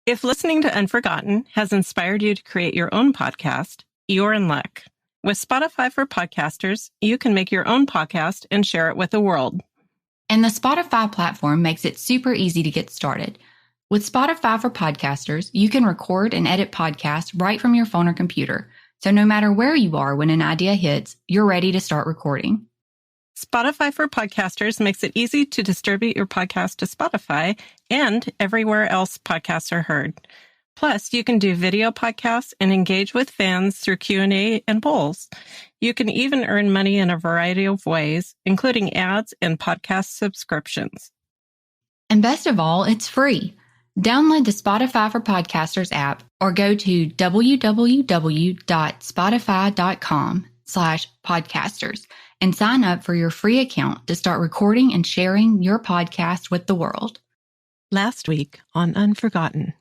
If listening to Unforgotten has inspired you to create your own podcast, you're in luck. With Spotify for Podcasters, you can make your own podcast and share it with the world. And the Spotify platform makes it super easy to get started. With Spotify for Podcasters, you can record and edit podcasts right from your phone or computer. So no matter where you are when an idea hits, you're ready to start recording. Spotify for Podcasters makes it easy to distribute your podcast to Spotify and everywhere else podcasts are heard. Plus, you can do video podcasts and engage with fans through Q&A and polls. You can even earn money in a variety of ways, including ads and podcast subscriptions. And best of all, it's free. Download the Spotify for Podcasters app or go to www.spotify.com/podcasters and sign up for your free account to start recording and sharing your podcast with the world. Last week on Unforgotten.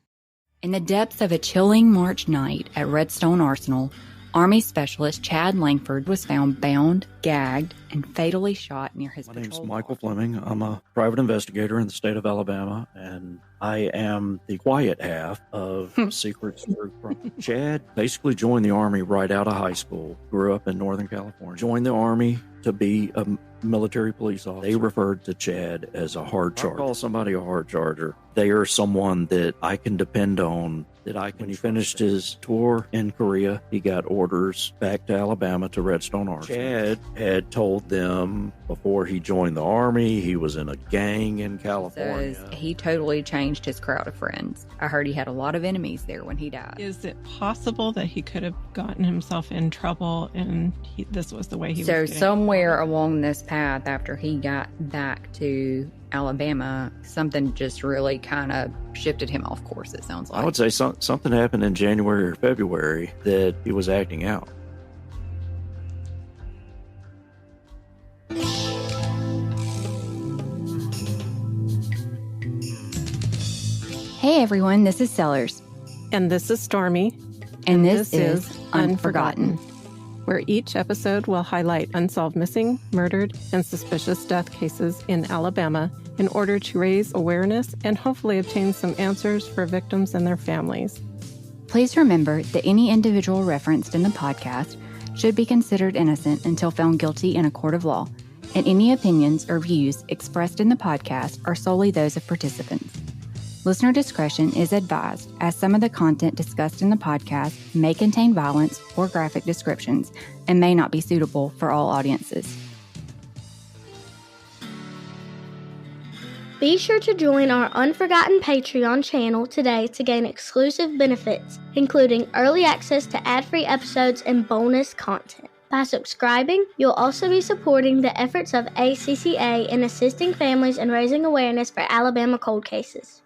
In the depths of a chilling March night at Redstone Arsenal, Army Specialist Chad Langford was found bound, gagged, and fatally shot near his patrol. My name's Michael Fleming. I'm a private investigator in the state of Alabama, and I am the quiet half of Secrets True Crime. Chad basically joined the Army right out of high school, grew up in Northern California, joined the Army to be a military police officer. They referred to Chad as a hard charger. I call somebody a hard charger. They are someone that I can depend on. When he finished his tour in Korea, he got orders back to Alabama to Redstone Arsenal. Chad had told them before he joined the Army, he was in a gang in California. Says he totally changed his crowd of friends. I heard he had a lot of enemies there when he died. Is it possible that he could have gotten himself in trouble and this was the way he was getting somewhere along this path after he got back to Alabama, something just really kind of shifted him off course, it sounds like. I would say something happened in January or February that he was acting out. Hey everyone, this is Sellers. And this is Stormy. And this is Unforgotten, where each episode will highlight unsolved missing, murdered, and suspicious death cases in Alabama in order to raise awareness and hopefully obtain some answers for victims and their families. Please remember that any individual referenced in the podcast should be considered innocent until found guilty in a court of law, and any opinions or views expressed in the podcast are solely those of participants. Listener discretion is advised, as some of the content discussed in the podcast may contain violence or graphic descriptions and may not be suitable for all audiences. Be sure to join our Unforgotten Patreon channel today to gain exclusive benefits, including early access to ad-free episodes and bonus content. By subscribing, you'll also be supporting the efforts of ALCCA in assisting families and raising awareness for Alabama cold cases.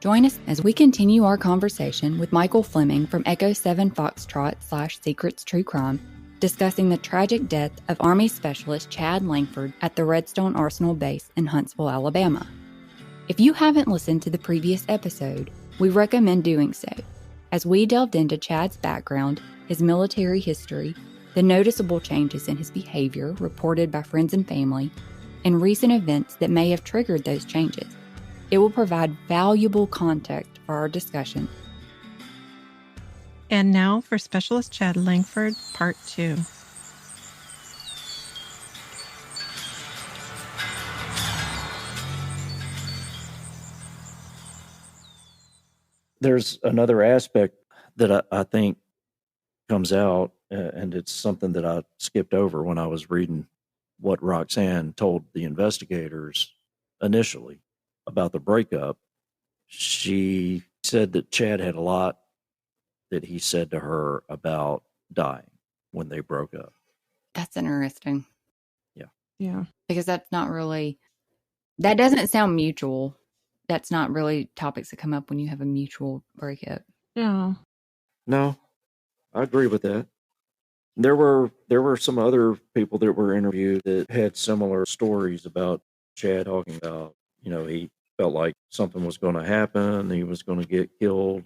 Join us as we continue our conversation with Michael Fleming from Echo 7 Foxtrot /Secrets True Crime, discussing the tragic death of Army Specialist Chad Langford at the Redstone Arsenal base in Huntsville, Alabama. If you haven't listened to the previous episode, we recommend doing so, as we delved into Chad's background, his military history, the noticeable changes in his behavior reported by friends and family, and recent events that may have triggered those changes. It will provide valuable context for our discussion. And now for Specialist Chad Langford, Part 2. There's another aspect that I think comes out, and it's something that I skipped over when I was reading what Roxanne told the investigators initially about the breakup. She said that Chad had a lot that he said to her about dying when they broke up. That's interesting. Yeah. Because that doesn't sound mutual. That's not really topics that come up when you have a mutual breakup. Yeah. No, I agree with that. There were some other people that were interviewed that had similar stories about Chad talking about, he felt like something was going to happen. He was going to get killed.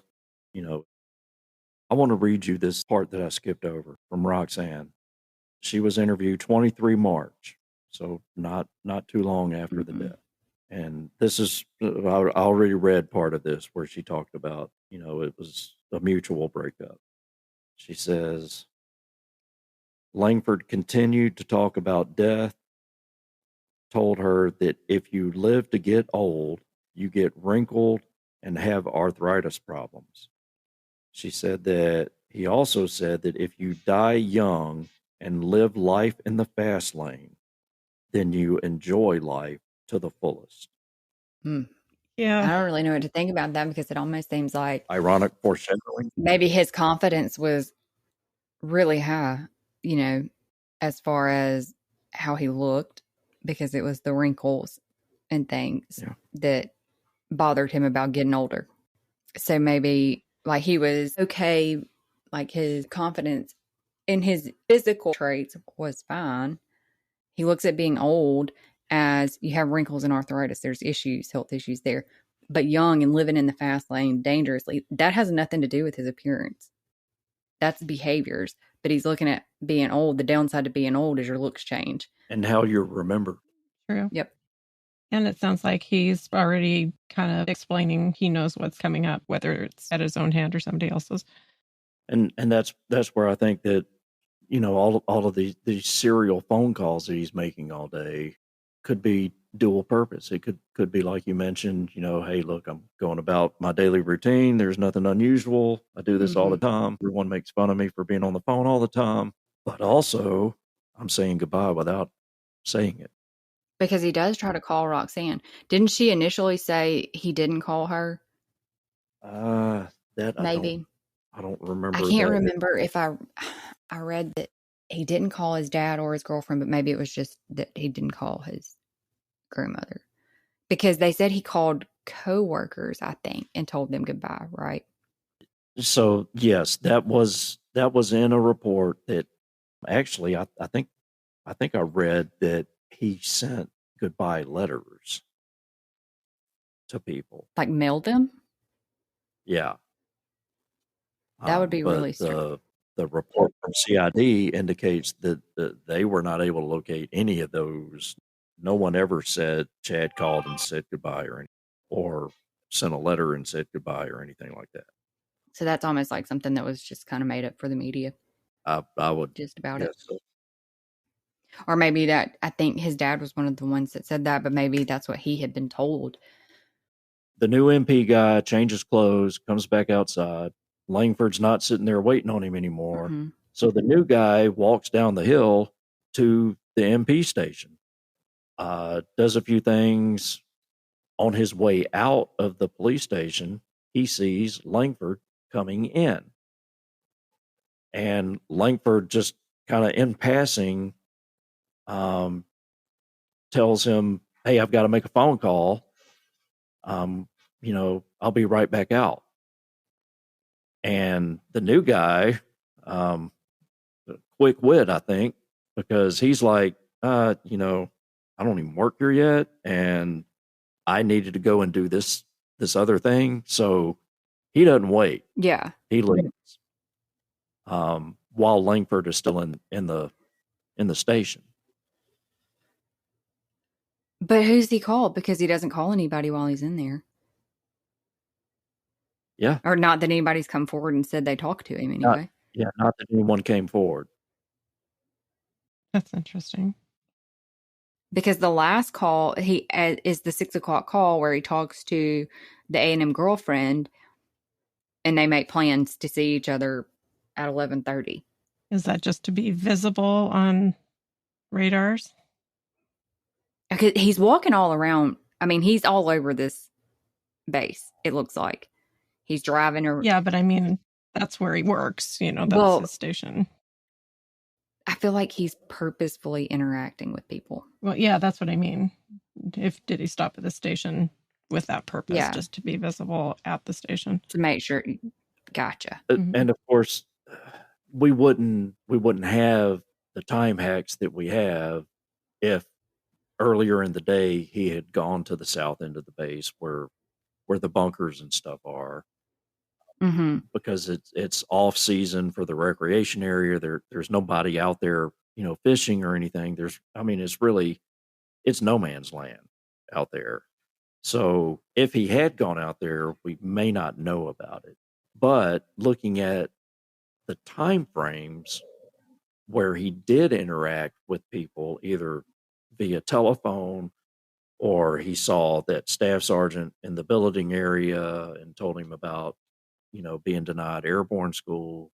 I want to read you this part that I skipped over from Roxanne. she was interviewed 23 March, so not too long after the death. And this is, I already read part of this where she talked about, it was a mutual breakup. She says, Langford continued to talk about death, told her that if you live to get old, you get wrinkled and have arthritis problems. She said that he also said that if you die young and live life in the fast lane, then you enjoy life to the fullest. I Yeah. don't really know what to think about that because it almost seems like Ironic foreshadowing. maybe his confidence was really high, as far as how he looked, because it was the wrinkles and things that bothered him about getting older. So maybe like he was okay, like his confidence in his physical traits was fine. He looks at being old as you have wrinkles and arthritis. There's issues, health issues there. But young and living in the fast lane dangerously, that has nothing to do with his appearance. That's behaviors. But he's looking at being old. The downside to being old is your looks change. And how you're remembered. True. Yep. And it sounds like he's already kind of explaining he knows what's coming up, whether it's at his own hand or somebody else's. And that's where I think that, all of these serial phone calls that he's making all day could be dual purpose. It could be like you mentioned, hey, look, I'm going about my daily routine. There's nothing unusual. I do this all the time. Everyone makes fun of me for being on the phone all the time. But also, I'm saying goodbye without saying it. Because he does try to call Roxanne. Didn't she initially say he didn't call her? That Maybe. I don't remember. I can't remember if I read that he didn't call his dad or his girlfriend, but maybe it was just that he didn't call his grandmother. Because they said he called co-workers, I think, and told them goodbye, right? So yes, that was in a report that actually I think I read that he sent goodbye letters to people. Like mailed them? Yeah. That would be really strange. The report from CID indicates that they were not able to locate any of those. No one ever said Chad called and said goodbye or sent a letter and said goodbye or anything like that. So that's almost like something that was just kind of made up for the media. I would just about guess it. So. Or maybe that, I think his dad was one of the ones that said that, but maybe that's what he had been told. The new MP guy changes clothes, comes back outside. Langford's not sitting there waiting on him anymore. So the new guy walks down the hill to the MP station, does a few things. On his way out of the police station, he sees Langford coming in. And Langford just kind of in passing tells him, hey, I've got to make a phone call. I'll be right back out. And the new guy, quick wit, I think, because he's like, I don't even work here yet, and I needed to go and do this other thing. So he doesn't wait. Yeah. He leaves. While Langford is still in the station. But who's he called? Because he doesn't call anybody while he's in there. Yeah. Or not that anybody's come forward and said they talked to him anyway. Not that anyone came forward. That's interesting. Because the last call is the 6:00 call where he talks to the A&M girlfriend, and they make plans to see each other at 11:30. Is that just to be visible on radars? Okay, he's walking all around. I mean, he's all over this base, it looks like. He's driving. Yeah, but I mean, that's where he works. That's his station. I feel like he's purposefully interacting with people. Well, yeah, that's what I mean. Did he stop at the station with that purpose, just to be visible at the station? To make sure. Gotcha. And of course, we wouldn't have the time hacks that we have if earlier in the day he had gone to the south end of the base where the bunkers and stuff are. Because it's off season for the recreation area. There's nobody out there fishing or anything. It's no man's land out there. So if he had gone out there, we may not know about it. But looking at the time frames where he did interact with people, either via telephone or he saw that staff sergeant in the billeting area and told him about, being denied airborne school.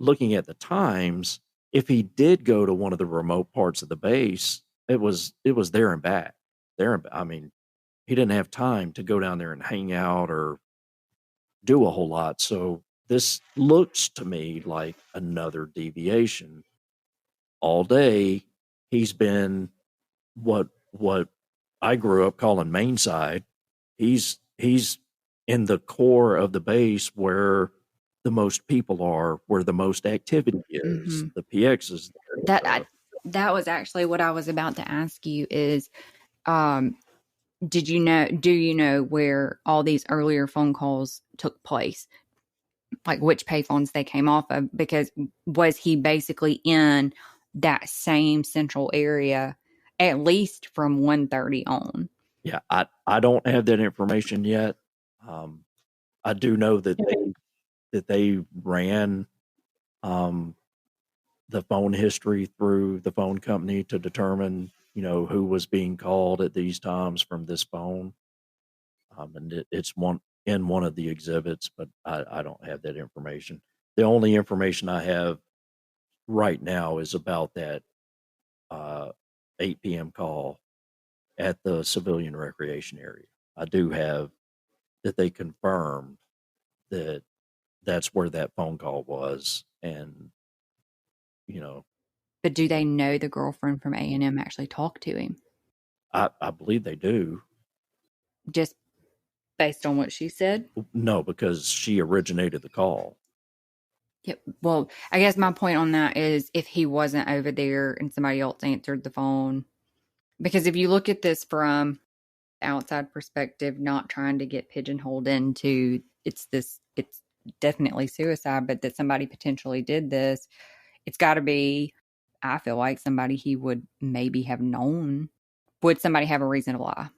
Looking at the times, if he did go to one of the remote parts of the base, it was there and back. He didn't have time to go down there and hang out or do a whole lot. So this looks to me like another deviation. All day, he's been what I grew up calling main side. He's in the core of the base where the most people are, where the most activity is. The PX is there. That was actually what I was about to ask you is, do you know where all these earlier phone calls took place? Like which payphones they came off of? Because was he basically in that same central area, at least from 1:30 on? Yeah, I don't have that information yet. I do know that they ran the phone history through the phone company to determine, who was being called at these times from this phone. And it's one of the exhibits, but I don't have that information. The only information I have right now is about that 8 p.m. call at the civilian recreation area. I do have that they confirmed that that's where that phone call was. And, But do they know the girlfriend from A&M actually talked to him? I believe they do. Just based on what she said? No, because she originated the call. Yep. Well, I guess my point on that is if he wasn't over there and somebody else answered the phone, because if you look at this from outside perspective, not trying to get pigeonholed into it's definitely suicide, but that somebody potentially did this, it's got to be, I feel like, somebody he would maybe have known. Would somebody have a reason to lie?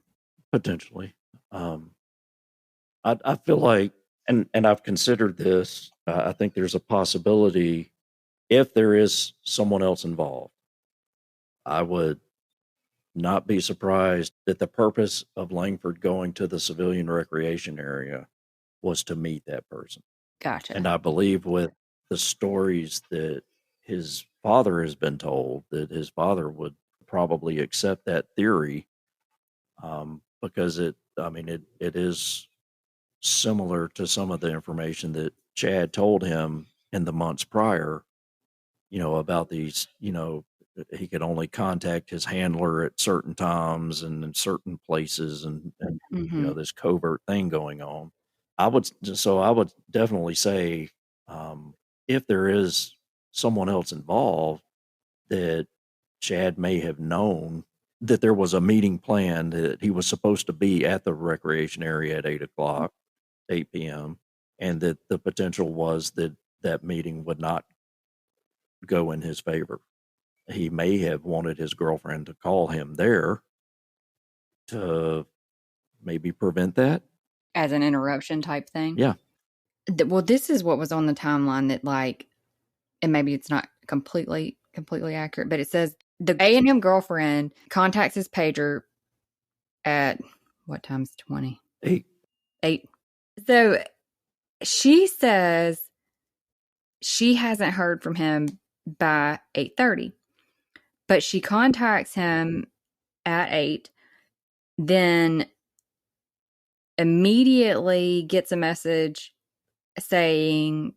Potentially. I feel like, and I've considered this, I think there's a possibility if there is someone else involved. I would not be surprised that the purpose of Langford going to the civilian recreation area was to meet that person. Gotcha. And I believe with the stories that his father has been told, that his father would probably accept that theory, because it is similar to some of the information that Chad told him in the months prior, about these, he could only contact his handler at certain times and in certain places and this covert thing going on. I would definitely say, if there is someone else involved, that Chad may have known that there was a meeting planned, that he was supposed to be at the recreation area at 8 p.m. and that the potential was that meeting would not go in his favor. He may have wanted his girlfriend to call him there to maybe prevent that. As an interruption type thing? Yeah. Well, this is what was on the timeline that, like, and maybe it's not completely accurate, but it says the A&M girlfriend contacts his pager at, what time's 20? 8. So she says she hasn't heard from him by 8:30, but she contacts him at 8, then immediately gets a message saying,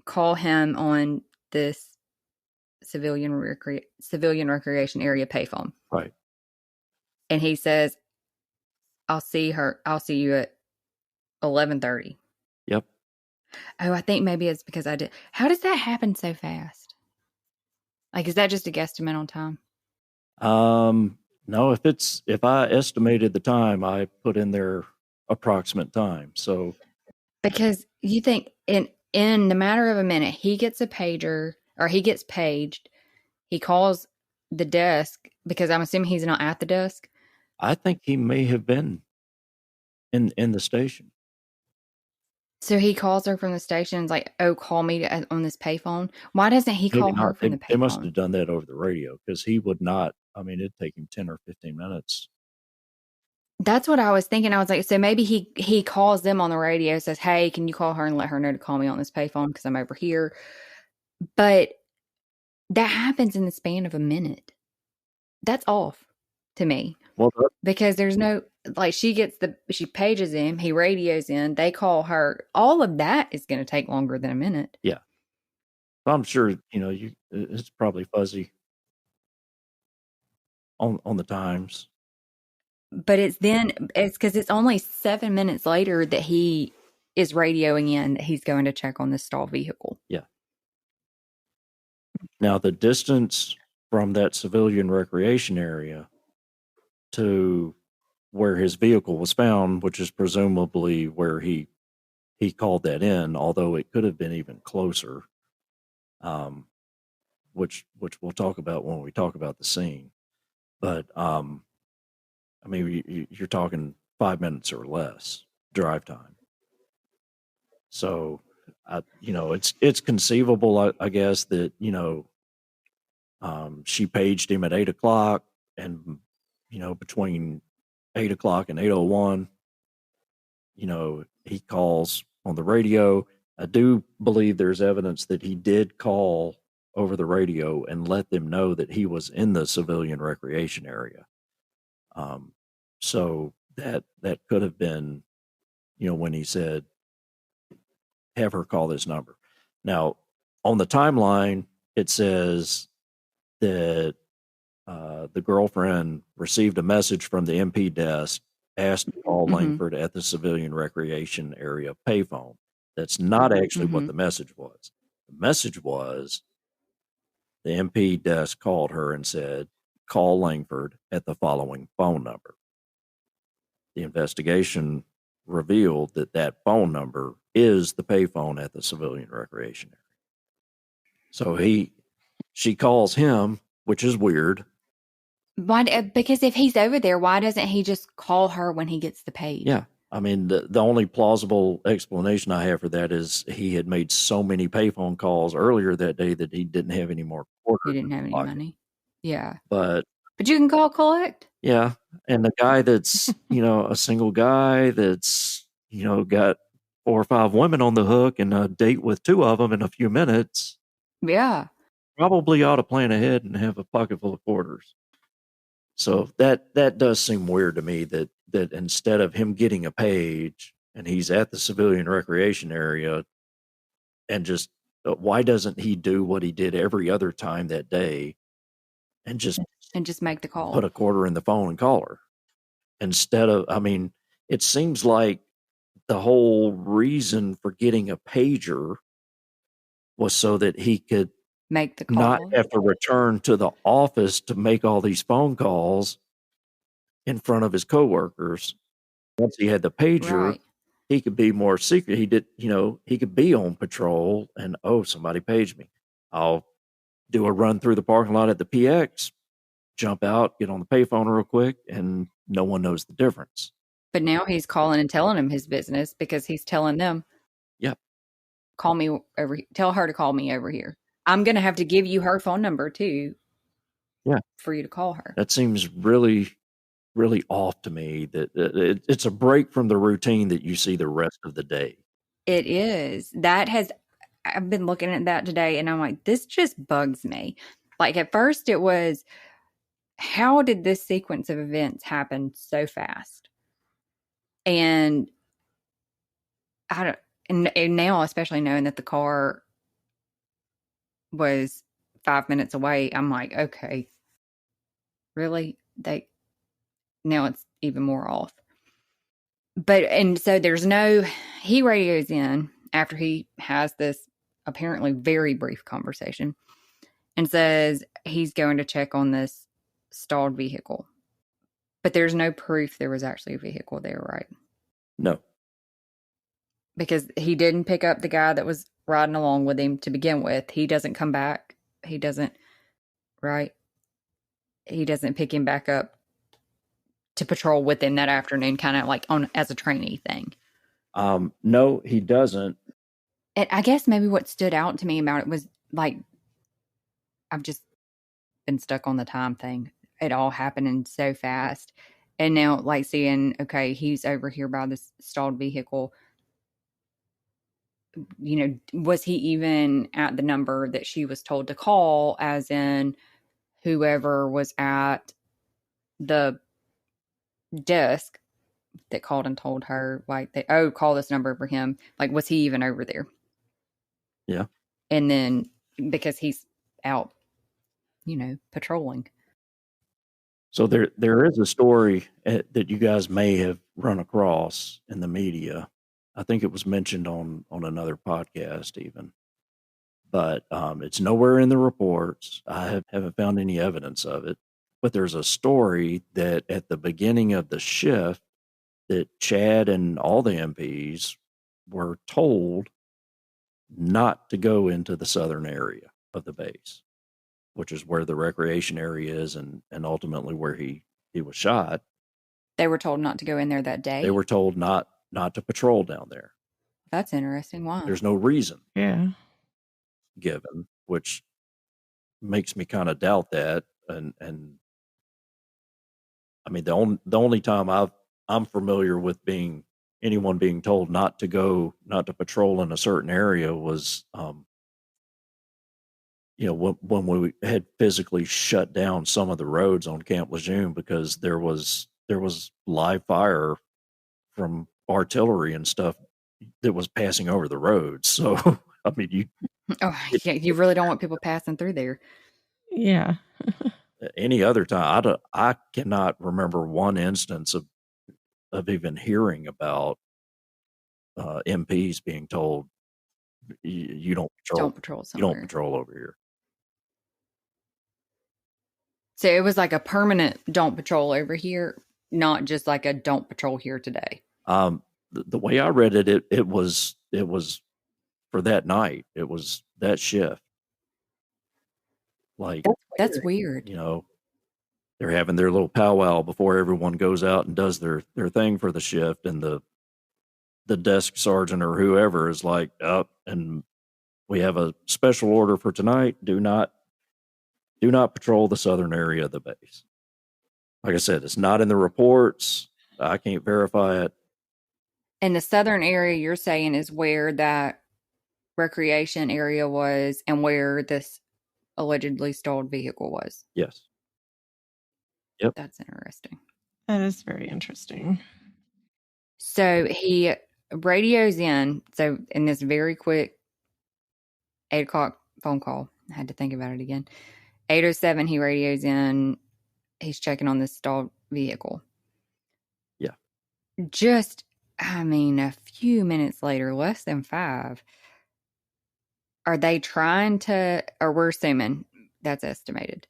call him on this civilian recreation area payphone. Right. And he says, I'll see you at 11:30. Yep. Oh, I think maybe it's because I did. How does that happen so fast? Like, is that just a guesstimate on time? No, if I estimated the time, I put in their approximate time. So because you think in the matter of a minute, he gets a pager, or he gets paged. He calls the desk, because I'm assuming he's not at the desk. I think he may have been in the station. So he calls her from the station and is like, oh, call me on this payphone. Why doesn't he Maybe call her not. from the They must payphone? have done that over the radio, because he would not. I mean, it'd take him 10 or 15 minutes. That's what I was thinking. I was like, so maybe he calls them on the radio, says, hey, can you call her and let her know to call me on this payphone because I'm over here. But that happens in the span of a minute. That's off to me. Well, because there's no, like, she pages him, he radios in, they call her. All of that is going to take longer than a minute. yeah. I'm sure, it's probably fuzzy on the times. But it's because it's only 7 minutes later that he is radioing in that he's going to check on the stalled vehicle. Yeah. Now, the distance from that civilian recreation area to where his vehicle was found, which is presumably where he called that in, although it could have been even closer, which we'll talk about when we talk about the scene. But I mean, you're talking 5 minutes or less drive time. So, it's conceivable, I guess, that she paged him at 8:00, and between 8:00 and 8:01, he calls on the radio. I do believe there's evidence that he did call over the radio and let them know that he was in the civilian recreation area. So that could have been, when he said, have her call this number. Now, on the timeline, it says that the girlfriend received a message from the MP desk, asked to call Langford at the civilian recreation area payphone. That's not actually what the message was. The message was the MP desk called her and said, call Langford at the following phone number. The investigation revealed that phone number is the payphone at the civilian recreation area. So she calls him, which is weird. Why? Because if he's over there, why doesn't he just call her when he gets the page? Yeah. I mean, the only plausible explanation I have for that is he had made so many payphone calls earlier that day that he didn't have any more quarters. He didn't have any money. Yeah. But you can call collect. Yeah. And the guy that's, a single guy that's, got 4 or 5 women on the hook and a date with 2 of them in a few minutes. Yeah. Probably ought to plan ahead and have a pocket full of quarters. So that does seem weird to me that instead of him getting a page and he's at the civilian recreation area, and just why doesn't he do what he did every other time that day and just make the call, put a quarter in the phone and call her instead of, I mean, it seems like the whole reason for getting a pager was so that he could make the call, not have to return to the office to make all these phone calls in front of his coworkers. Once he had the pager, right, he could be more secret. He could be on patrol and, somebody paged me. I'll do a run through the parking lot at the PX, jump out, get on the payphone real quick, and no one knows the difference. But now he's calling and telling him his business because he's telling them, yep, call me over, tell her to call me over here. I'm going to have to give you her phone number too. Yeah. For you to call her. That seems really, really off to me. That it's a break from the routine that you see the rest of the day. It is. I've been looking at that today and I'm like, this just bugs me. Like at first it was, how did this sequence of events happen so fast? And and now, especially knowing that the car was 5 minutes away, I'm like, okay, really? Now it's even more off. And so he radios in after he has this apparently very brief conversation and says he's going to check on this stalled vehicle. But there's no proof there was actually a vehicle there, right? No. Because he didn't pick up the guy that was riding along with him to begin with. He doesn't come back. He doesn't, right? he doesn't pick him back up to patrol with him that afternoon, kind of like on as a trainee thing. No, he doesn't. And I guess maybe what stood out to me about it was like, I've just been stuck on the time thing. It all happening so fast. And now like seeing, okay, he's over here by this stalled vehicle. You know, was he even at the number that she was told to call, as in whoever was at the desk that called and told her, like, call this number for him. Like, was he even over there? Yeah. And then because he's out, you know, patrolling. So there is a story that you guys may have run across in the media. I think it was mentioned on another podcast even, but it's nowhere in the reports. I haven't found any evidence of it. But there's a story that at the beginning of the shift that Chad and all the MPs were told not to go into the southern area of the base, which is where the recreation area is and ultimately where he was shot. They were told not to go in there that day? They were told not to patrol down there. That's interesting. Why? There's no reason given, which makes me kind of doubt that. And I mean, the only time I'm familiar with anyone being told not to patrol in a certain area was, you know, when we had physically shut down some of the roads on Camp Lejeune because there was live fire from artillery and stuff that was passing over the roads. So, I mean, you really don't want people passing through there. Yeah. Any other time, I cannot remember one instance of even hearing about MPs being told you don't patrol somewhere. You don't patrol over here. So it was like a permanent don't patrol over here, not just like a don't patrol here today. The way I read it, it was for that night. It was that shift. Like that's weird. You know, they're having their little powwow before everyone goes out and does their thing for the shift, and the desk sergeant or whoever is like, up, and we have a special order for tonight. Do not patrol the southern area of the base. Like I said, it's not in the reports. I can't verify it. And the southern area you're saying is where that recreation area was and where this allegedly stalled vehicle was? Yes. Yep. That's interesting. That is very interesting. So he radios in. So in this very quick 8 o'clock phone call, I had to think about it again. 8:07, he radios in. He's checking on this stalled vehicle. Yeah. Just, I mean, a few minutes later, less than 5. Are they trying to, or we're assuming that's estimated.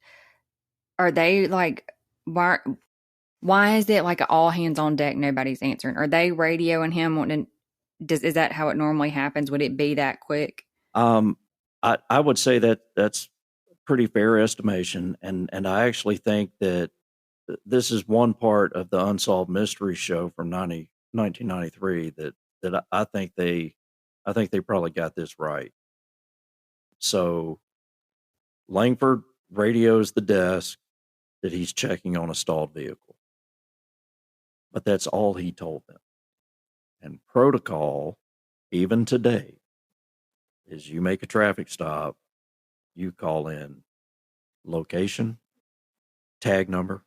Are they like, why is it like all hands on deck, nobody's answering? Are they radioing him? Is that how it normally happens? Would it be that quick? I would say that's pretty fair estimation, and I actually think that this is one part of the Unsolved Mystery show from 1993 that I think they probably got this right. So Langford radios the desk that he's checking on a stalled vehicle, but that's all he told them. And protocol, even today, is you make a traffic stop, you call in location, tag number,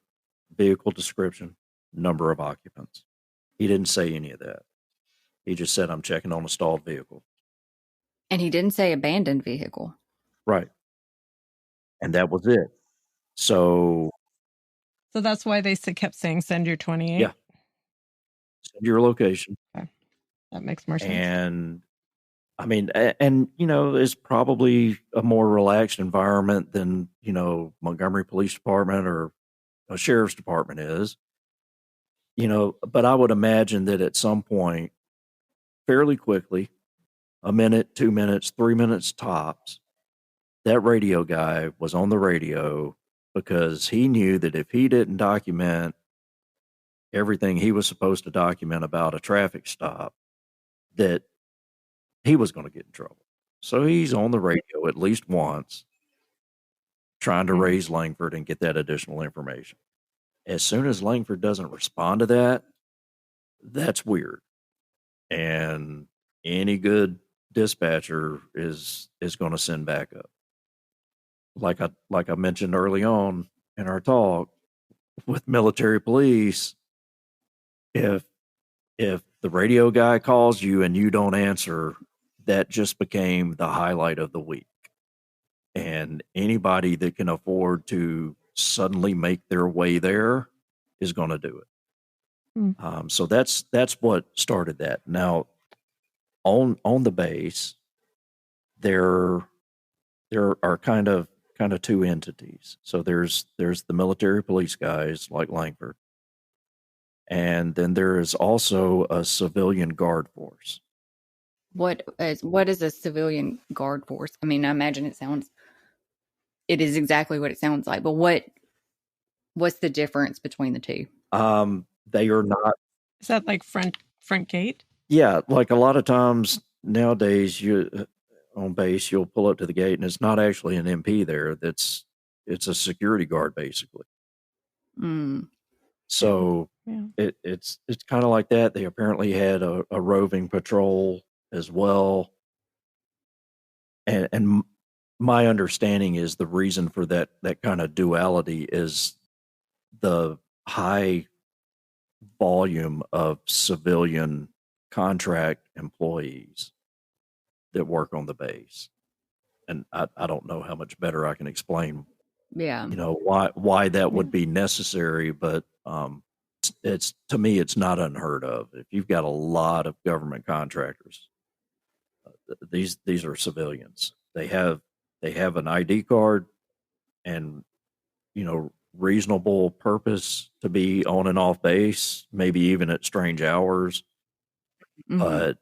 vehicle description, number of occupants. He didn't say any of that. He just said, I'm checking on a stalled vehicle. And he didn't say abandoned vehicle. Right. And that was it. So that's why they kept saying, send your 28? Yeah. Send your location. Okay. That makes more sense. And I mean, and you know, it's probably a more relaxed environment than, you know, Montgomery Police Department or a sheriff's department is, you know, but I would imagine that at some point, fairly quickly, a minute, 2 minutes, 3 minutes tops, that radio guy was on the radio because he knew that if he didn't document everything he was supposed to document about a traffic stop, that he was going to get in trouble. So he's on the radio at least once trying to raise Langford and get that additional information. As soon as Langford doesn't respond to that, that's weird. And any good dispatcher is going to send backup. Like I mentioned early on in our talk with military police, if the radio guy calls you and you don't answer, that just became the highlight of the week. And anybody that can afford to suddenly make their way there is going to do it. So that's what started that. Now, on the base, there are kind of two entities. So there's the military police guys like Langford, and then there is also a civilian guard force. What is a civilian guard force? I mean, I imagine it is exactly what it sounds like, but what's the difference between the two? They are not. Is that like front gate? Yeah, like a lot of times nowadays, you on base, you'll pull up to the gate, and it's not actually an MP there. It's a security guard, basically. So it's kind of like that. They apparently had a roving patrol as well, and my understanding is the reason for that kind of duality is the high volume of civilian contract employees that work on the base. And I don't know how much better I can explain, why that would be necessary, but it's to me, it's not unheard of. If you've got a lot of government contractors, these are civilians. They have an ID card and, reasonable purpose to be on and off base, maybe even at strange hours. But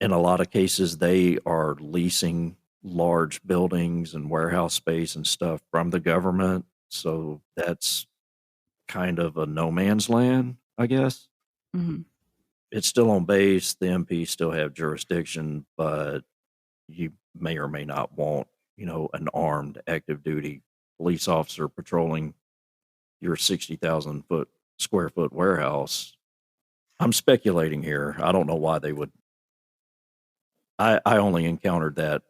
in a lot of cases, they are leasing large buildings and warehouse space and stuff from the government. So that's kind of a no man's land, I guess. It's still on base. The MP still have jurisdiction, but you may or may not want, an armed active duty police officer patrolling your 60,000 square foot warehouse. I'm speculating here. I don't know why they would. I only encountered that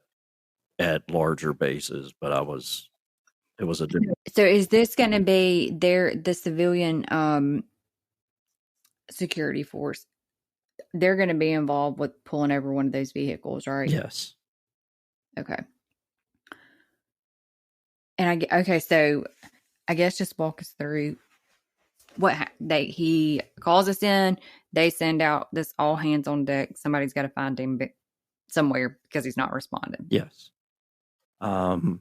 at larger bases, but it was a different. So is this going to be the civilian security force? They're going to be involved with pulling over one of those vehicles, right? Yes. Okay. And so I guess just walk us through he calls us in. They send out this all hands on deck. Somebody's got to find him somewhere because he's not responding. Yes. And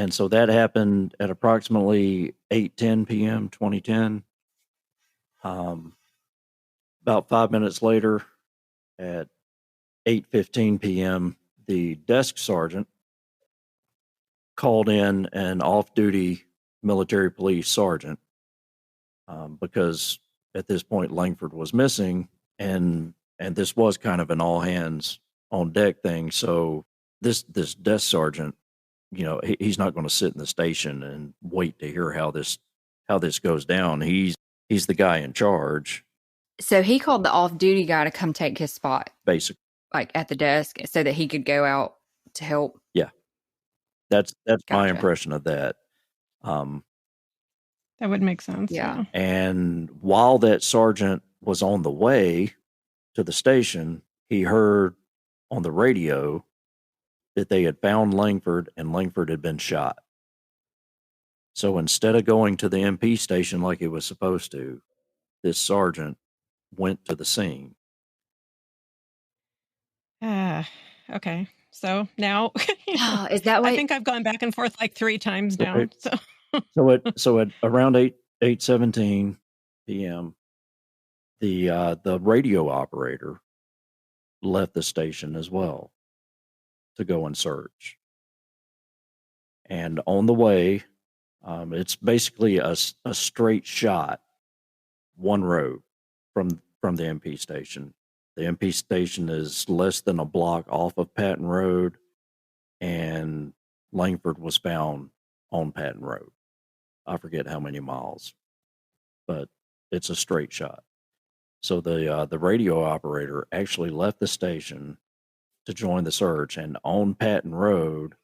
so that happened at approximately 8:10 p.m. 2010. About 5 minutes later, at 8:15 p.m., the desk sergeant called in an off-duty military police sergeant because at this point Langford was missing, and this was kind of an all hands on deck thing. So this desk sergeant, he's not going to sit in the station and wait to hear how this goes down. He's the guy in charge. So he called the off-duty guy to come take his spot, basically, like at the desk, so that he could go out to help. Yeah, that's my impression of that. That would make sense. Yeah. And while that sergeant was on the way to the station, he heard on the radio that they had found Langford and Langford had been shot. So instead of going to the MP station like he was supposed to, this sergeant went to the scene. Okay. So now, is that what I think I've gone back and forth like 3 times now. So at around 8:17 p.m., the radio operator left the station as well to go and search. And on the way, It's basically a straight shot, one road from the MP station. The MP station is less than a block off of Patton Road, and Langford was found on Patton Road. I forget how many miles, but it's a straight shot. So the radio operator actually left the station to join the search, and on Patton Road,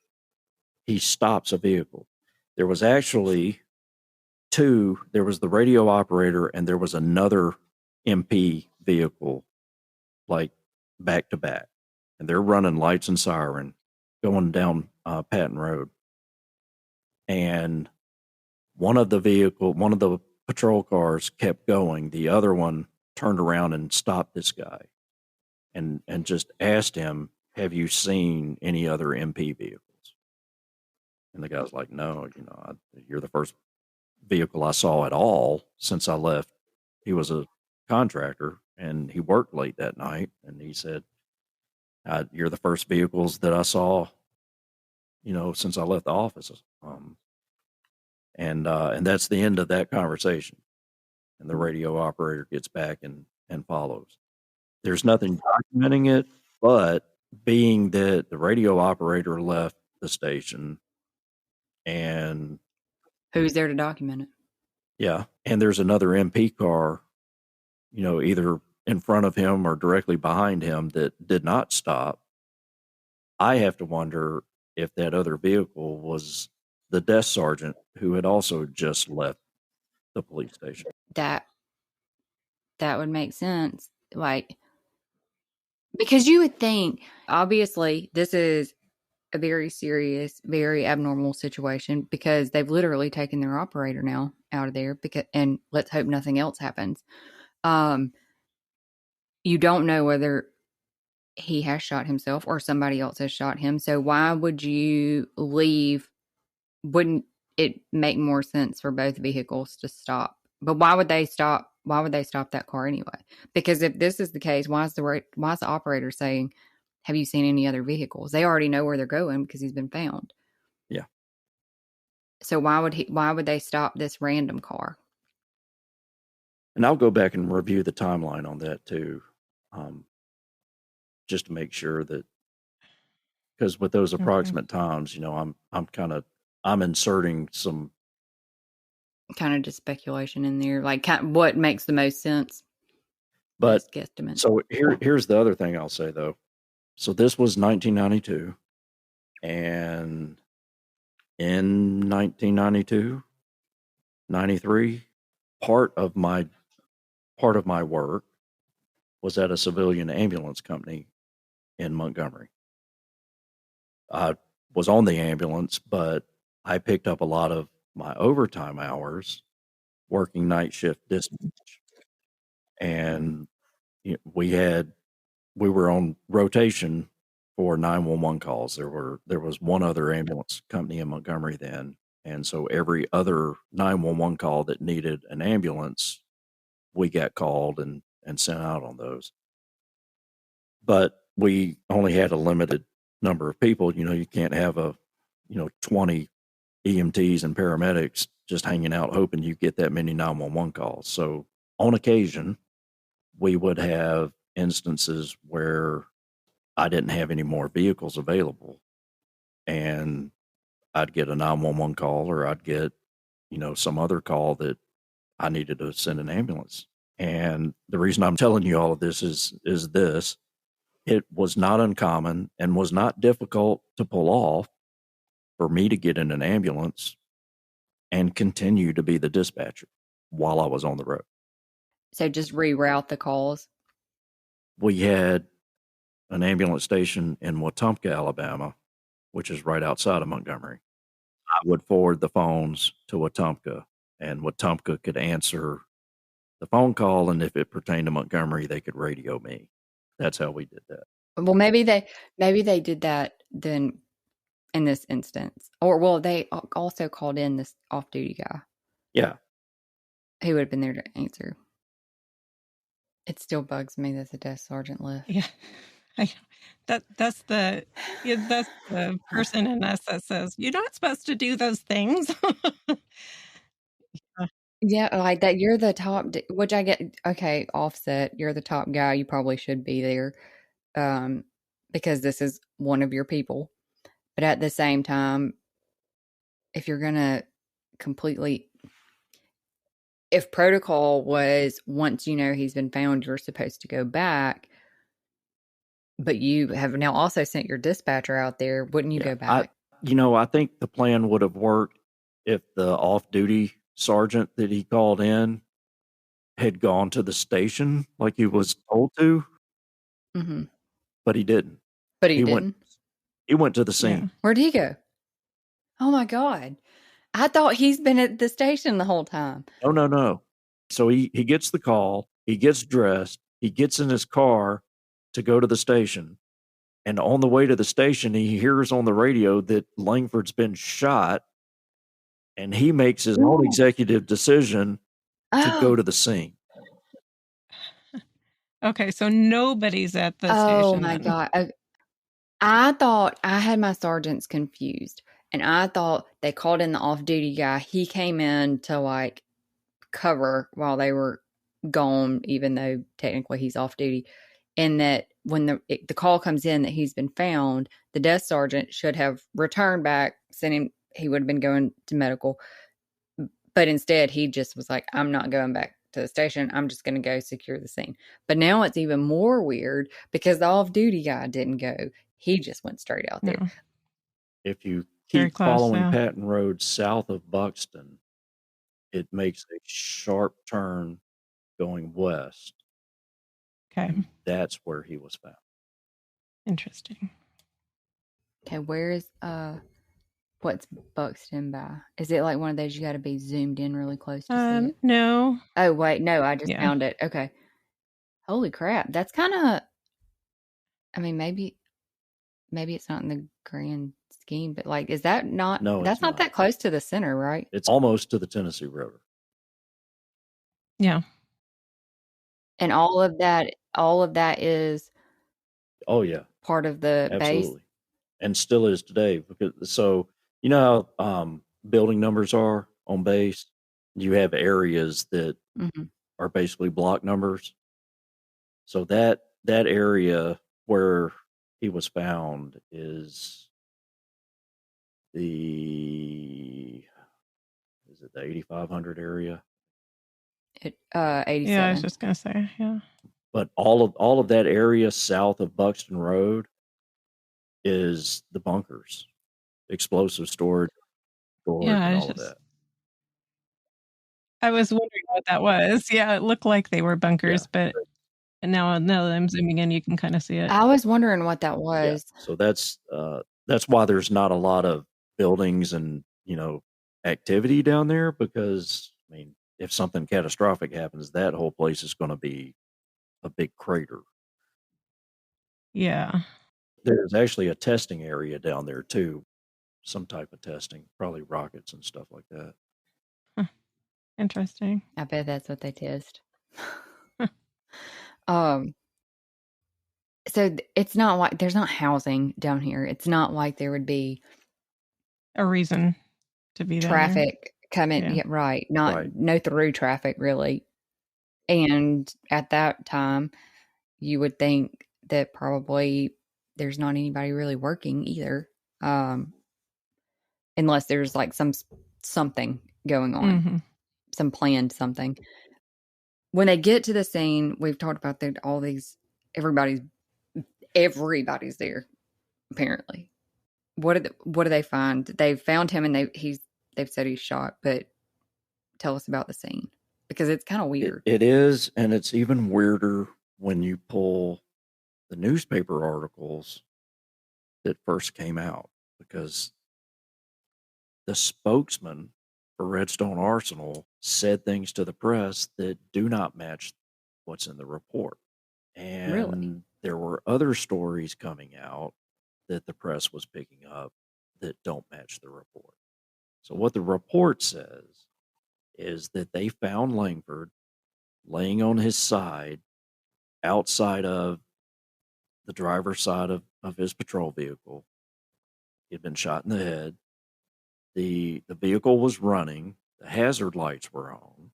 he stops a vehicle. There was actually two. There was the radio operator, and there was another MP vehicle, like back to back, and they're running lights and siren going down Patton Road. And one of the patrol cars kept going. The other one turned around and stopped this guy and just asked him, "Have you seen any other MP vehicles?" And the guy's like, "No, you're the first vehicle I saw at all since I left." He was a contractor and he worked late that night. And he said, "You're the first vehicles that I saw, since I left the office." And that's the end of that conversation. And the radio operator gets back and follows. There's nothing documenting it, but being that the radio operator left the station and Who's there to document it? yeah, and there's another MP car, either in front of him or directly behind him that did not stop. I have to wonder if that other vehicle was the desk sergeant who had also just left the police station. That would make sense. Like, because you would think, obviously, this is a very serious, very abnormal situation because they've literally taken their operator now out of there and let's hope nothing else happens. You don't know whether he has shot himself or somebody else has shot him. So why would you leave? Wouldn't it make more sense for both vehicles to stop? But why would they stop? Why would they stop that car anyway? Because if this is the case, why is the operator saying, "Have you seen any other vehicles?" They already know where they're going because he's been found. Yeah. So why would they stop this random car? And I'll go back and review the timeline on that too, just to make sure that, because with those approximate times, I'm inserting some kind of just speculation in there, like what makes the most sense. But guesstimate. So here's the other thing I'll say though. So this was 1992, and in 1992, 93, part of my work was at a civilian ambulance company in Montgomery. I was on the ambulance, but I picked up a lot of my overtime hours working night shift dispatch. And we were on rotation for 911 calls. There was one other ambulance company in Montgomery then. And so every other 911 call that needed an ambulance, we got called and sent out on those. But we only had a limited number of people. You can't have 20 EMTs and paramedics just hanging out hoping you get that many 911 calls. So on occasion, we would have instances where I didn't have any more vehicles available, and I'd get a 911 call, or I'd get, some other call that I needed to send an ambulance. And the reason I'm telling you all of this is this: it was not uncommon and was not difficult to pull off for me to get in an ambulance and continue to be the dispatcher while I was on the road. So just reroute the calls. We had an ambulance station in Wetumpka, Alabama, which is right outside of Montgomery. I would forward the phones to Wetumpka, and Wetumpka could answer the phone call, and if it pertained to Montgomery, they could radio me. That's how we did that. Well, maybe they did that then in this instance. Or, they also called in this off-duty guy. Yeah. Who would have been there to answer. It still bugs me that the desk sergeant left. Yeah. That's the person in us that says you're not supposed to do those things. Yeah, like that. You're the top, which I get. Okay, offset. You're the top guy. You probably should be there, because this is one of your people. But at the same time, if you're gonna completely, if protocol was once you know he's been found, you're supposed to go back. But you have now also sent your dispatcher out there. Wouldn't you go back? I think the plan would have worked if the off-duty sergeant that he called in had gone to the station like he was told to, Mm-hmm. but he didn't. But he didn't. He went to the scene. Yeah. Where'd he go? Oh my God. I thought he's been at the station the whole time. Oh, no. So he gets the call, he gets dressed, he gets in his car to go to the station. And on the way to the station, he hears on the radio that Langford's been shot, and he makes his own executive decision to go to the scene. Okay, so nobody's at the station. Oh my God. I thought I had my sergeants confused, and I thought they called in the off-duty guy. He came in to like cover while they were gone, even though technically he's off duty. And that when the call comes in that he's been found, the desk sergeant should have returned back, sent him. He would have been going to medical, but instead he just was like, "I'm not going back to the station. I'm just going to go secure the scene." But now it's even more weird because the off-duty guy didn't go. He just went straight out there. No. If you Very keep close, following yeah. Patton Road south of Buxton, it makes a sharp turn going west. Okay. That's where he was found. Interesting. Okay, where is what's Buxton by? Is it like one of those you got to be zoomed in really close to see it? No. Oh wait, no, I just Yeah. found it. Okay. Holy crap. That's kind of, I mean, maybe it's not in the grand scheme, but like, is that not, No, that's it's not not. that close to the center, right? It's almost to the Tennessee River. Yeah. And all of that is Oh yeah, part of the absolutely, base. and still is today. Because so you know how building numbers are on base. You have areas that are basically block numbers. So that area where he was found is the 8500 area. 87. Yeah, I was just gonna say, yeah. But all of that area south of Buxton Road is the bunkers, explosive storage, Yeah, and all of that. I was wondering what that was. Yeah, it looked like they were bunkers, but now I'm zooming in, you can kind of see it. I was wondering what that was. Yeah. So that's why there's not a lot of buildings and activity down there, because I mean, if something catastrophic happens, that whole place is going to be a big crater. Yeah. There's actually a testing area down there too, some type of testing, probably rockets and stuff like that. Huh. Interesting. I bet that's what they test. So it's not like there's not housing down here. It's not like there would be a reason to be traffic coming. Yeah, right. No through traffic really. And at that time, you would think that probably there's not anybody really working either, unless there's like something going on, some planned something. When they get to the scene, we've talked about that all these everybody's there apparently. What do they find? They've found him and they've said he's shot, but tell us about the scene, because it's kind of weird. It is, and it's even weirder when you pull the newspaper articles that first came out, because the spokesman for Redstone Arsenal said things to the press that do not match what's in the report. And really? There were other stories coming out that the press was picking up that don't match the report. So what the report says is that they found Langford laying on his side outside of the driver's side of his patrol vehicle. He had been shot in the head. The vehicle was running. The hazard lights were on.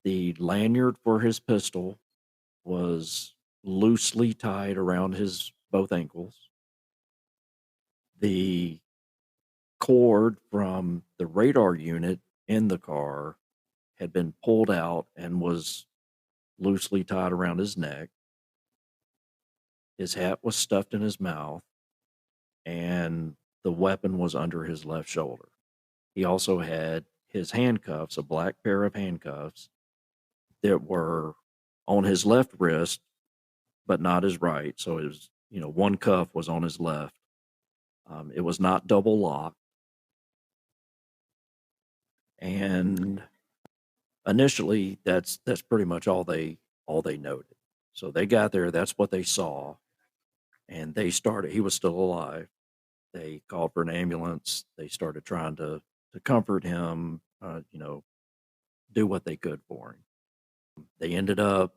The lanyard for his pistol was loosely tied around his both ankles. The cord from the radar unit in the car had been pulled out and was loosely tied around his neck. His hat was stuffed in his mouth, and the weapon was under his left shoulder. He also had his handcuffs, a black pair of handcuffs that were on his left wrist, but not his right. So it was, one cuff was on his left. It was not double locked. And initially, that's pretty much all they noted. So they got there. That's what they saw, and they started. He was still alive. They called for an ambulance. They started trying to comfort him. Do what they could for him. They ended up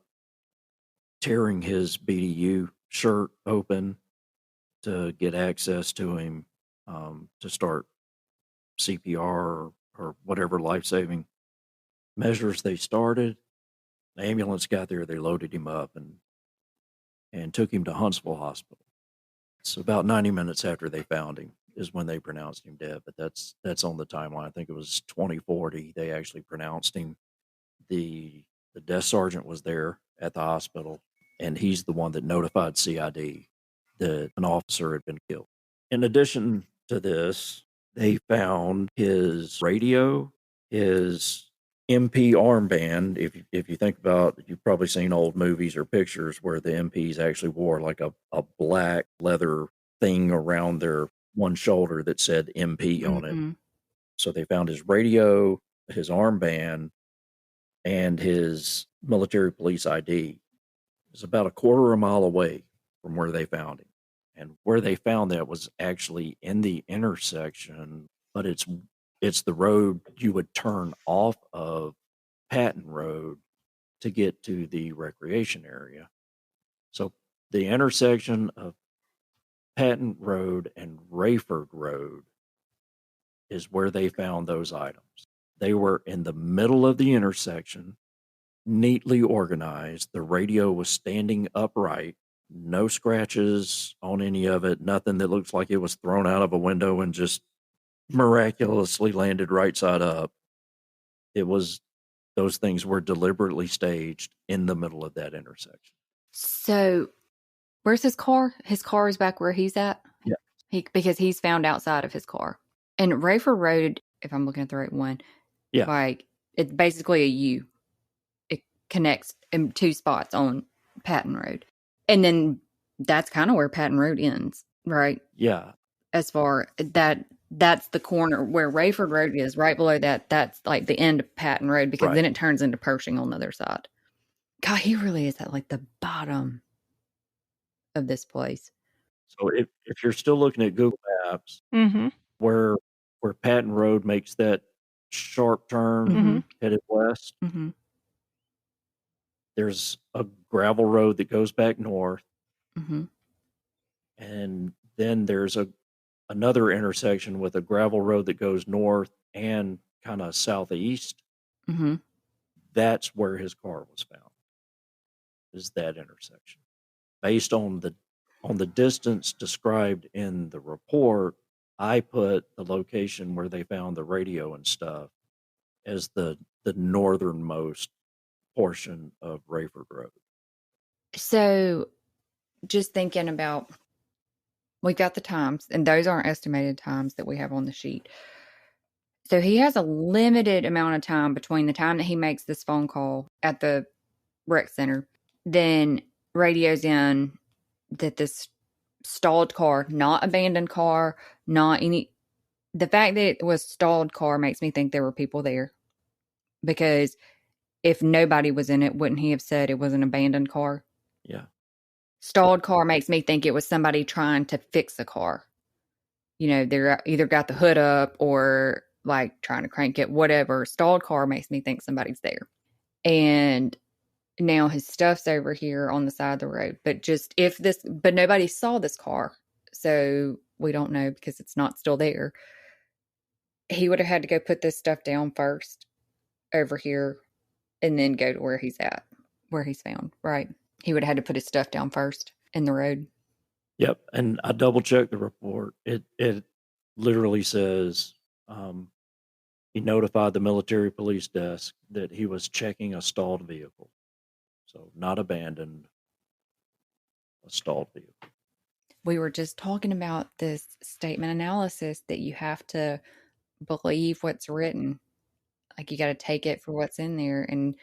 tearing his BDU shirt open to get access to him, to start CPR or whatever life-saving measures they started. The ambulance got there. They loaded him up and took him to Huntsville Hospital. So about 90 minutes after they found him is when they pronounced him dead. But that's on the timeline. I think it was 2040. They actually pronounced him. The desk sergeant was there at the hospital, and he's the one that notified CID that an officer had been killed. In addition to this, they found his radio, his MP armband. If you think about, you've probably seen old movies or pictures where the MPs actually wore like a black leather thing around their one shoulder that said MP on it. So they found his radio, his armband, and his military police ID. It was about a quarter of a mile away from where they found him. And where they found that was actually in the intersection, but it's the road you would turn off of Patton Road to get to the recreation area. So the intersection of Patton Road and Rayford Road is where they found those items. They were in the middle of the intersection, neatly organized. The radio was standing upright, no scratches on any of it, nothing that looks like it was thrown out of a window and just miraculously landed right side up. Those things were deliberately staged in the middle of that intersection. So where's his car? His car is back where he's at? Yeah. Because he's found outside of his car. And Rayford Road, if I'm looking at the right one, like it's basically a U. It connects in two spots on Patton Road. And then that's kind of where Patton Road ends, right? Yeah. As far that's the corner where Rayford Road is, right below that. That's like the end of Patton Road, because then it turns into Pershing on the other side. God, he really is at like the bottom of this place. So if you're still looking at Google Maps, where Patton Road makes that sharp turn headed west, there's a gravel road that goes back north, and then there's another intersection with a gravel road that goes north and kind of southeast. That's where his car was found, is that intersection. Based on the distance described in the report, I put the location where they found the radio and stuff as the northernmost portion of Rayford Road. So just thinking about, we got the times, and those aren't estimated times that we have on the sheet. So he has a limited amount of time between the time that he makes this phone call at the rec center, then radios in that this stalled car, not abandoned car, not any. The fact that it was stalled car makes me think there were people there, because if nobody was in it, wouldn't he have said it was an abandoned car? Yeah. Stalled car makes me think it was somebody trying to fix the car. They're either got the hood up or like trying to crank it, whatever. Stalled car makes me think somebody's there. And Now his stuff's over here on the side of the road. But nobody saw this car. So we don't know because it's not still there. He would have had to go put this stuff down first over here and then go to where he's found, right? He would have had to put his stuff down first in the road. Yep. And I double checked the report. It literally says he notified the military police desk that he was checking a stalled vehicle. So not abandoned, a stalled vehicle. We were just talking about this statement analysis that you have to believe what's written. Like you got to take it for what's in there. And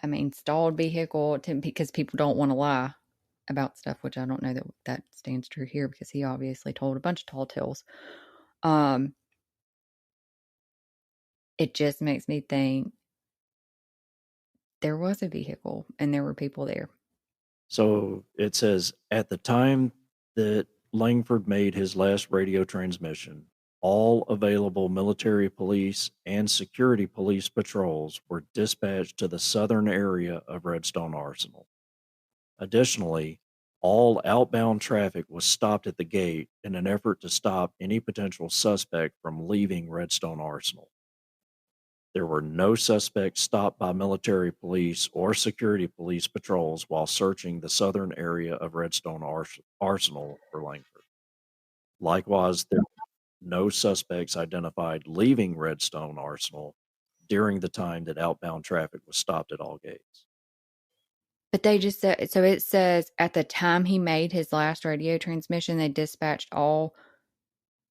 I mean, stalled vehicle, because people don't want to lie about stuff, which I don't know that stands true here because he obviously told a bunch of tall tales. It just makes me think there was a vehicle and there were people there. So it says at the time that Langford made his last radio transmission, all available military police and security police patrols were dispatched to the southern area of Redstone Arsenal. Additionally, all outbound traffic was stopped at the gate in an effort to stop any potential suspect from leaving Redstone Arsenal. There were no suspects stopped by military police or security police patrols while searching the southern area of Redstone Arsenal for Langford. Likewise, there were no suspects identified leaving Redstone Arsenal during the time that outbound traffic was stopped at all gates. But they just said, so it says at the time he made his last radio transmission, they dispatched all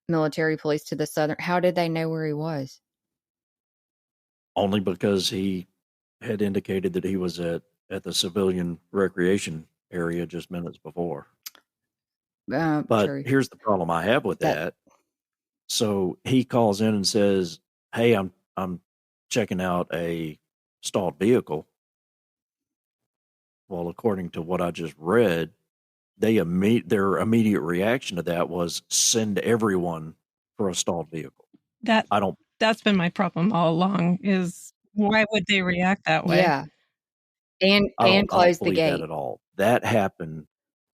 military police to the southern. How did they know where he was? Only because he had indicated that he was at the civilian recreation area just minutes before. But True. Here's the problem I have with that. So he calls in and says, "Hey, I'm checking out a stalled vehicle." Well, according to what I just read, their immediate reaction to that was send everyone for a stalled vehicle. That's been my problem all along, is why would they react that way? Yeah. And close the gate. That at all. That happened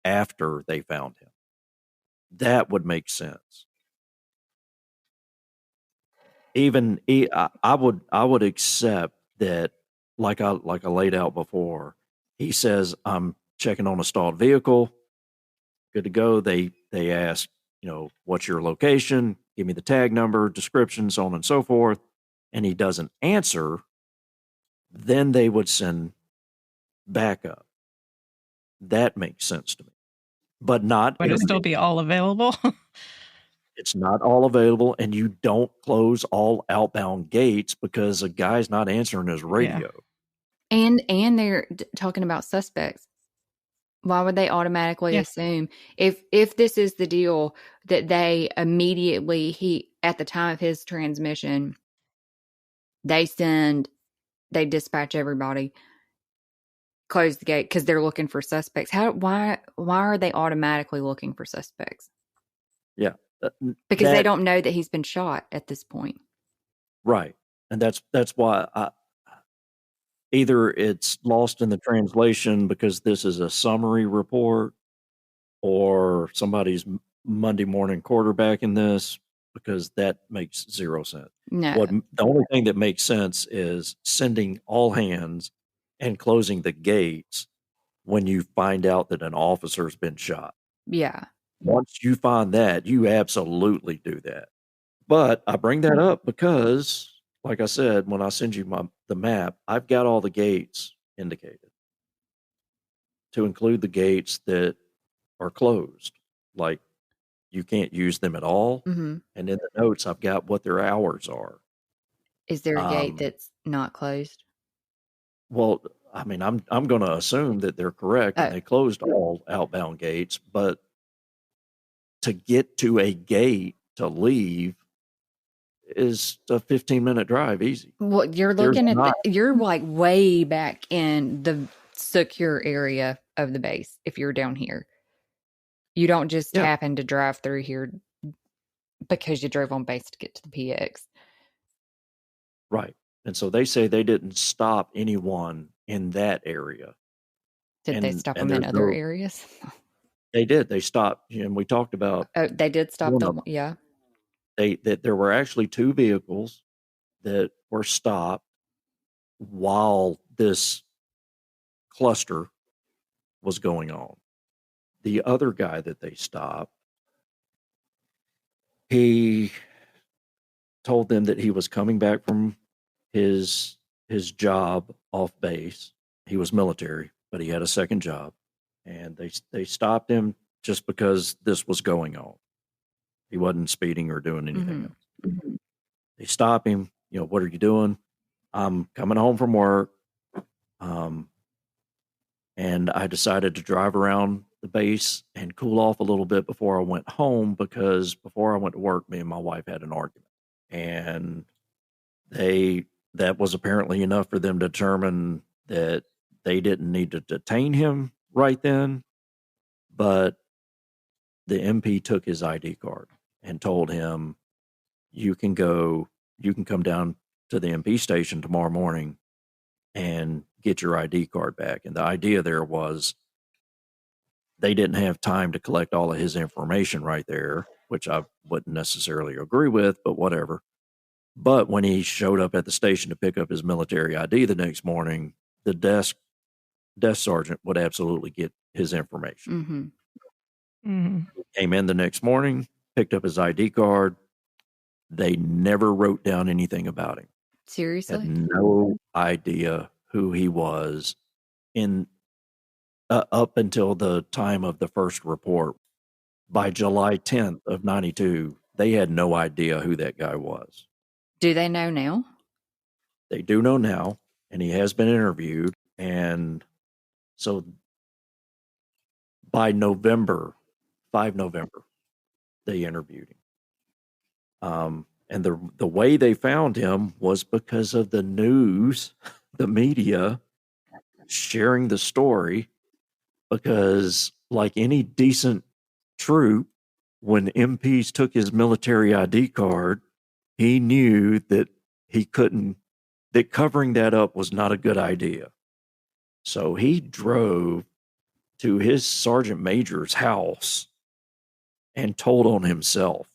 after they found him. That would make sense. Even I would accept that, like I laid out before. He says, "I'm checking on a stalled vehicle. Good to go." They ask, "What's your location? Give me the tag number, description, so on and so forth." And he doesn't answer. Then they would send backup. That makes sense to me. But not. Would it still be all available? It's not all available, and you don't close all outbound gates because a guy's not answering his radio. Yeah. And they're talking about suspects. Why would they automatically assume if this is the deal that they immediately at the time of his transmission, they dispatch everybody, close the gate because they're looking for suspects. Why are they automatically looking for suspects? Yeah. Because they don't know that he's been shot at this point. Right. And that's why either it's lost in the translation because this is a summary report, or somebody's Monday morning quarterbacking this, because that makes zero sense. No. The only thing that makes sense is sending all hands and closing the gates when you find out that an officer's been shot. Yeah. Once you find that, you absolutely do that. But I bring that up because, like I said, when I send you the map, I've got all the gates indicated to include the gates that are closed. Like, you can't use them at all. Mm-hmm. And in the notes, I've got what their hours are. Is there a gate that's not closed? Well, I mean, I'm going to assume that they're correct and they closed all outbound gates, but to get to a gate to leave is a 15-minute drive easy. Well, you're looking you're like way back in the secure area of the base if you're down here. You don't just happen to drive through here because you drove on base to get to the PX. Right. And so they say they didn't stop anyone in that area. Did they stop them in other areas? They did. They stopped, and we talked about. Oh, they did stop them. Yeah. That there were actually 2 vehicles that were stopped while this cluster was going on. The other guy that they stopped, he told them that he was coming back from his job off base. He was military, but he had a second job, and they stopped him just because this was going on. He wasn't speeding or doing anything else. They stop him. What are you doing? I'm coming home from work. And I decided to drive around the base and cool off a little bit before I went home, because before I went to work, me and my wife had an argument. And that was apparently enough for them to determine that they didn't need to detain him right then. But the MP took his ID card and told him, you can come down to the MP station tomorrow morning and get your ID card back. And the idea there was they didn't have time to collect all of his information right there, which I wouldn't necessarily agree with, but whatever. But when he showed up at the station to pick up his military ID the next morning, the desk sergeant would absolutely get his information. Came in the next morning, picked up his ID card. They never wrote down anything about him. Seriously? Had no idea who he was up until the time of the first report. By July 10th of 92, they had no idea who that guy was. Do they know now? They do know now, and he has been interviewed. And so by November, they interviewed him. And the way they found him was because of the news, the media sharing the story, because like any decent troop, when MPs took his military ID card, he knew that that covering that up was not a good idea. So he drove to his sergeant major's house and told on himself.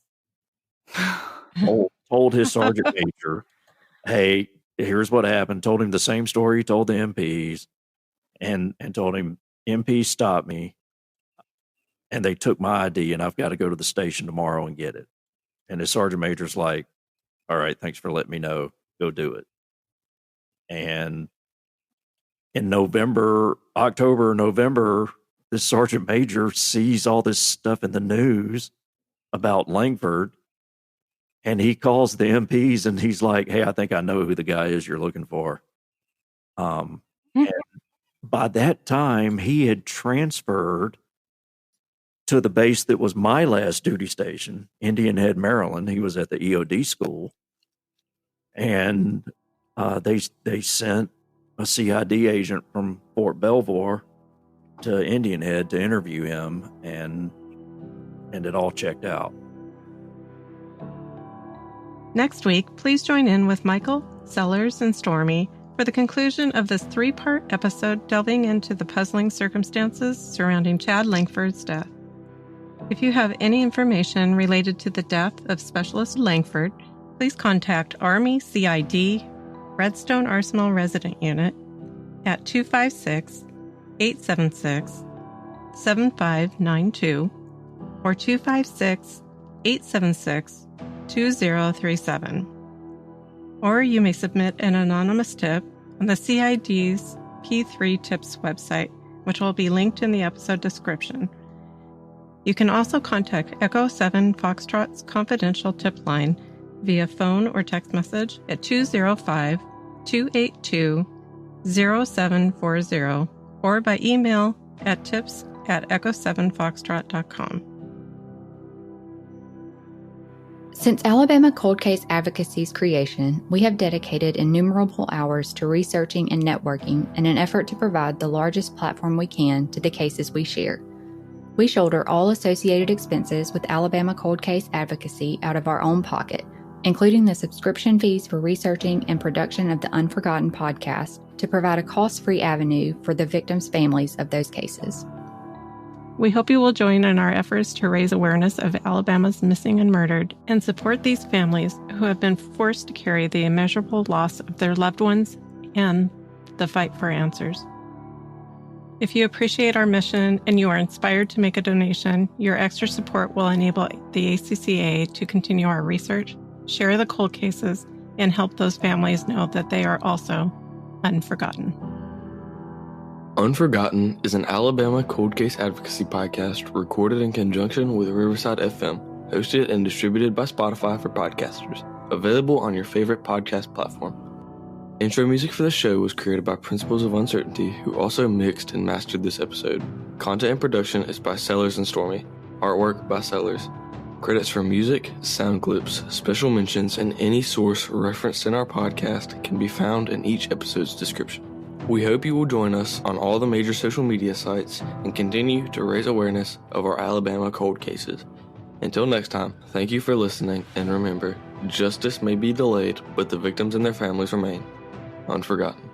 Told his sergeant major, hey, here's what happened. Told him the same story he told the MPs, and told him, MPs stopped me and they took my ID and I've got to go to the station tomorrow and get it. And his sergeant major's like, all right, thanks for letting me know. Go do it. And in October, November, this sergeant major sees all this stuff in the news about Langford. And he calls the MPs and he's like, hey, I think I know who the guy is you're looking for. And by that time, he had transferred to the base that was my last duty station, Indian Head, Maryland. He was at the EOD school. And they sent a CID agent from Fort Belvoir to Indian Head to interview him, and it all checked out. Next week, please join in with Michael, Sellers, and Stormy for the conclusion of this 3-part episode delving into the puzzling circumstances surrounding Chad Langford's death. If you have any information related to the death of Specialist Langford, please contact Army CID Redstone Arsenal Resident Unit at 256-876-7592 or 256-876-2037. Or you may submit an anonymous tip on the CID's P3 Tips website, which will be linked in the episode description. You can also contact Echo 7 Foxtrot's confidential tip line via phone or text message at 205-282-0740 or by email at tips@echo7foxtrot.com. Since Alabama Cold Case Advocacy's creation, we have dedicated innumerable hours to researching and networking in an effort to provide the largest platform we can to the cases we share. We shoulder all associated expenses with Alabama Cold Case Advocacy out of our own pocket, including the subscription fees for researching and production of the Unforgotten podcast to provide a cost-free avenue for the victims' families of those cases. We hope you will join in our efforts to raise awareness of Alabama's missing and murdered and support these families who have been forced to carry the immeasurable loss of their loved ones and the fight for answers. If you appreciate our mission and you are inspired to make a donation, your extra support will enable the ACCA to continue our research, share the cold cases, and help those families know that they are also unforgotten. Unforgotten is an Alabama cold case advocacy podcast recorded in conjunction with Riverside FM, hosted and distributed by Spotify for podcasters, available on your favorite podcast platform. Intro music for the show was created by Principles of Uncertainty, who also mixed and mastered this episode. Content and production is by Sellers and Stormy. Artwork by Sellers. Credits for music, sound clips, special mentions, and any source referenced in our podcast can be found in each episode's description. We hope you will join us on all the major social media sites and continue to raise awareness of our Alabama cold cases. Until next time, thank you for listening, and remember, justice may be delayed, but the victims and their families remain unforgotten.